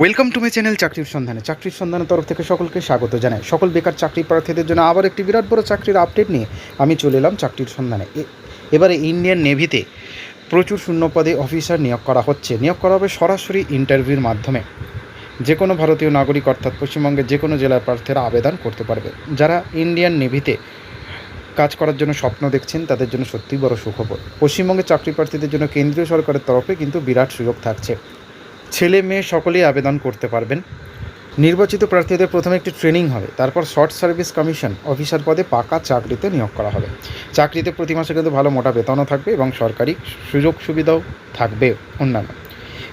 Welcome to my channel চাকরির সন্ধানের তরফ থেকে সকলকে স্বাগত জানাই। সকল বেকার চাকরি প্রার্থীদের জন্য আবার একটি বিরাট বড় চাকরির আপডেট নিয়ে আমি চলে এলাম চাকরির সন্ধানে। এবারে ইন্ডিয়ান নেভিতে প্রচুর শূন্যপদে অফিসার নিয়োগ করা হচ্ছে। নিয়োগ করা হবে সরাসরি ইন্টারভিউর মাধ্যমে। যে কোনো ভারতীয় নাগরিক অর্থাৎ পশ্চিমবঙ্গের যে কোনো জেলার প্রার্থীরা আবেদন করতে পারবে। যারা ইন্ডিয়ান নেভিতে কাজ করার জন্য স্বপ্ন দেখছেন তাদের জন্য সত্যিই বড় সুখবর। পশ্চিমবঙ্গের চাকরি প্রার্থীদের জন্য কেন্দ্রীয় সরকারের তরফে কিন্তু বিরাট সুযোগ থাকছে। ছেলে মেয়ে সকলেই আবেদন করতে পারবেন। নির্বাচিত প্রার্থীদের প্রথমে একটি ট্রেনিং হবে, তারপর শর্ট সার্ভিস কমিশন অফিসার পদে পাকা চাকরিতে নিয়োগ করা হবে। চাকরিতে প্রতি মাসে কিন্তু ভালো মোটা বেতনও থাকবে এবং সরকারি সুযোগ সুবিধাও থাকবে অন্যান্য।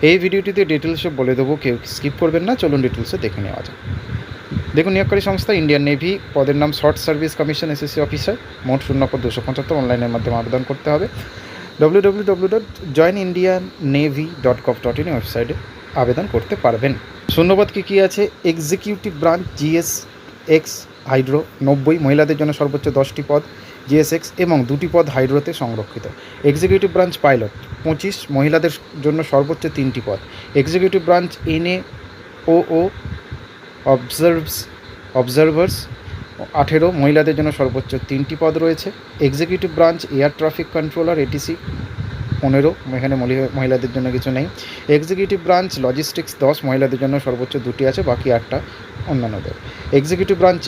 এই ভিডিওটিতে ডিটেলসে বলে দেবো, কেউ স্কিপ করবেন না। চলুন ডিটেলসে দেখে নেওয়া যায়। দেখুন, নিয়োগকারী সংস্থা ইন্ডিয়ান নেভি, পদের নাম short service commission SSC officer. মোট শূন্যপদ 275। অনলাইনের মাধ্যমে আবেদন করতে হবে। www.joinindiannavy.gov.in ওয়েবসাইটে আবেদন করতে পারবেন। শূন্যপদ কী আছে? এক্সিকিউটিভ ব্রাঞ্চ GSX হাইড্রো 90, মহিলাদের জন্য সর্বোচ্চ 10টি পদ GSX এবং 2টি পদ হাইড্রোতে সংরক্ষিত। এক্সিকিউটিভ ব্রাঞ্চ পাইলট 25, মহিলাদের জন্য সর্বোচ্চ 3টি পদ। এক্সিকিউটিভ ব্রাঞ্চ NAOO অবজারভার্স 18, মহিলাদের জন্য সর্বোচ্চ 3টি পদ রয়েছে। Executive branch air traffic controller ATC 15, এখানে মহিলাদের জন্য কিছু নেই। এক্সিকিউটিভ ব্রাঞ্চ লজিস্টিক্স 10, মহিলাদের জন্য সর্বোচ্চ 2টি আছে, বাকি 8টা অন্যান্যদের। এক্সিকিউটিভ ব্রাঞ্চ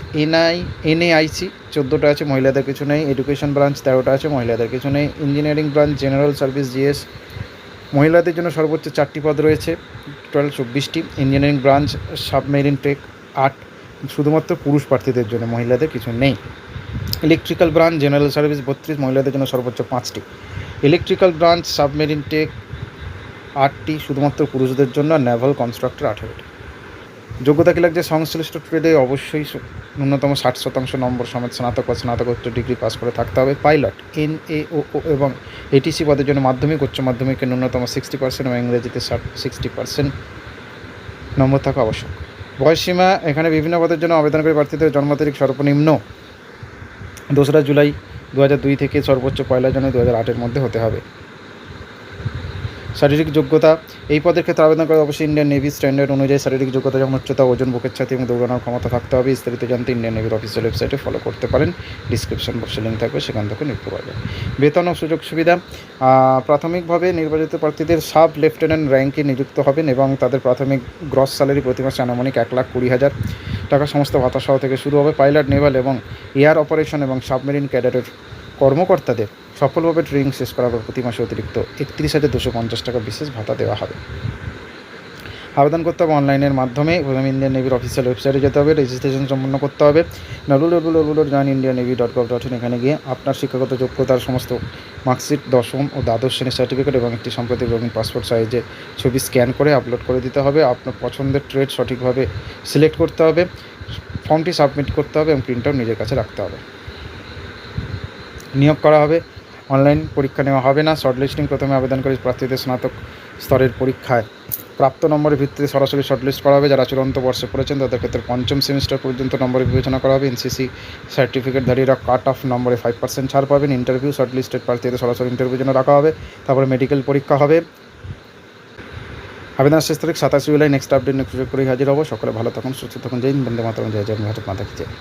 NAIC 14টা আছে, মহিলাদের কিছু নেই। এডুকেশন ব্রাঞ্চ 13টা আছে, মহিলাদের কিছু নেই। Engineering branch general service GS, মহিলাদের জন্য সর্বোচ্চ 4টি পদ রয়েছে, টোটাল 24টি। ইঞ্জিনিয়ারিং ব্রাঞ্চ সাবমেরিন টেক 8, শুধুমাত্র পুরুষ প্রার্থীদের জন্য, মহিলাদের কিছু নেই। ইলেকট্রিক্যাল ব্রাঞ্চ জেনারেল সার্ভিস 32, মহিলাদের জন্য সর্বোচ্চ 5টি। ইলেকট্রিক্যাল ব্রাঞ্চ সাবমেরিন টেক 8টি, শুধুমাত্র পুরুষদের জন্য। নেভাল কনস্ট্রাক্টর 18টি। যোগ্যতা কী লাগছে? সংশ্লিষ্ট ট্রেডে অবশ্যই ন্যূনতম 60% নম্বর সমেত স্নাতক বা স্নাতকোত্তর ডিগ্রি পাস করে থাকতে হবে। পাইলট NAOO এবং ATC পদের জন্য মাধ্যমিক উচ্চ মাধ্যমিকের ন্যূনতম 60% এবং ইংরেজিতে 60% নম্বর থাকা আবশ্যক। বয়সসীমা এখানে বিভিন্ন পদের জন্য আবেদনকারী প্রার্থীদের জন্ম তারিখ সর্বনিম্ন 2রা জুলাই 2002 থেকে সর্বোচ্চ 1লা জানুয়ারি 2008-এর মধ্যে হতে হবে। শারীরিক যোগ্যতা এই পদের ক্ষেত্রে আবেদন করে অবশ্যই ইন্ডিয়ান নেভি স্ট্যান্ডার্ড অনুযায়ী শারীরিক যোগ্যতা যেমন উচ্চতা, ওজন, বুকের ছাতি এবং দৌড়ানোর ক্ষমতা থাকতে হবে। বিস্তারিত জানতে ইন্ডিয়ান নেভির অফিসিয়াল ওয়েবসাইটে ফলো করতে পারেন। ডিসক্রিপশন বক্সে লিঙ্ক থাকবে, সেখান থেকে নিতে পারবেন। বেতন ও সুযোগ সুবিধা প্রাথমিকভাবে নির্বাচিত প্রার্থীদের সাব লেফটেন্যান্ট র্যাঙ্কে নিযুক্ত হবেন এবং তাদের প্রাথমিক গ্রস স্যালারি প্রতি মাসে আনুমানিক 1,20,000 টাকা সমস্ত ভাতা সহ থেকে শুরু হবে। পাইলট, নেভাল এবং এয়ার অপারেশন এবং সাবমেরিন ক্যাডারের কর্মকর্তাদের সফলভাবে ট্রেনিং শেষ করার পর প্রতি মাসে অতিরিক্ত 31,250 টাকা বিশেষ ভাতা দেওয়া হবে। আবেদন করতে হবে অনলাইনের মাধ্যমে। প্রথমে ইন্ডিয়ান নেভির অফিসিয়াল ওয়েবসাইটে যেতে হবে, রেজিস্ট্রেশন সম্পন্ন করতে হবে। www.joinindiannavy.gov.in এখানে গিয়ে আপনার শিক্ষাগত যোগ্যতার সমস্ত মার্কশিট, দশম ও দ্বাদশ শ্রেণীর সার্টিফিকেট এবং একটি সাম্প্রতিক রঙিন পাসপোর্ট সাইজে ছবি স্ক্যান করে আপলোড করে দিতে হবে। আপনার পছন্দের ট্রেড সঠিকভাবে সিলেক্ট করতে হবে, ফর্মটি সাবমিট করতে হবে এবং প্রিন্ট আউট নিজের কাছে রাখতে হবে। নিয়োগ করা হবে, অনলাইন পরীক্ষা নেওয়া হবে না। শর্টলিস্টিং প্রথমে আবেদনকারী প্রার্থীদের স্নাতক স্তরের পরীক্ষায় প্রাপ্ত নম্বরের ভিত্তিতে সরাসরি শর্টলিস্ট করা হবে। যারা চূড়ান্ত বর্ষে পড়েছেন তাদের ক্ষেত্রে পঞ্চম সেমিস্টার পর্যন্ত নম্বরে বিবেচনা করা হবে। NCC সার্টিফিকেটধারীরা কাট অফ নম্বরে 5% ছাড় পাবেন। ইন্টারভিউ শর্টলিস্টেড প্রার্থীদের সরাসরি ইন্টারভিউর জন্য রাখা হবে, তারপরে মেডিকেল পরীক্ষা হবে। আবেদন শেষ তারিখ 27 জুলাই। নেক্সট আপডেট নেক্সট করে হাজির হবো। সকলে ভালো থাকুন, সুস্থ থাকুন। জয় হিন্দ, বন্দে মাতরম, জয় জয় ভারত মাতা কি জয়।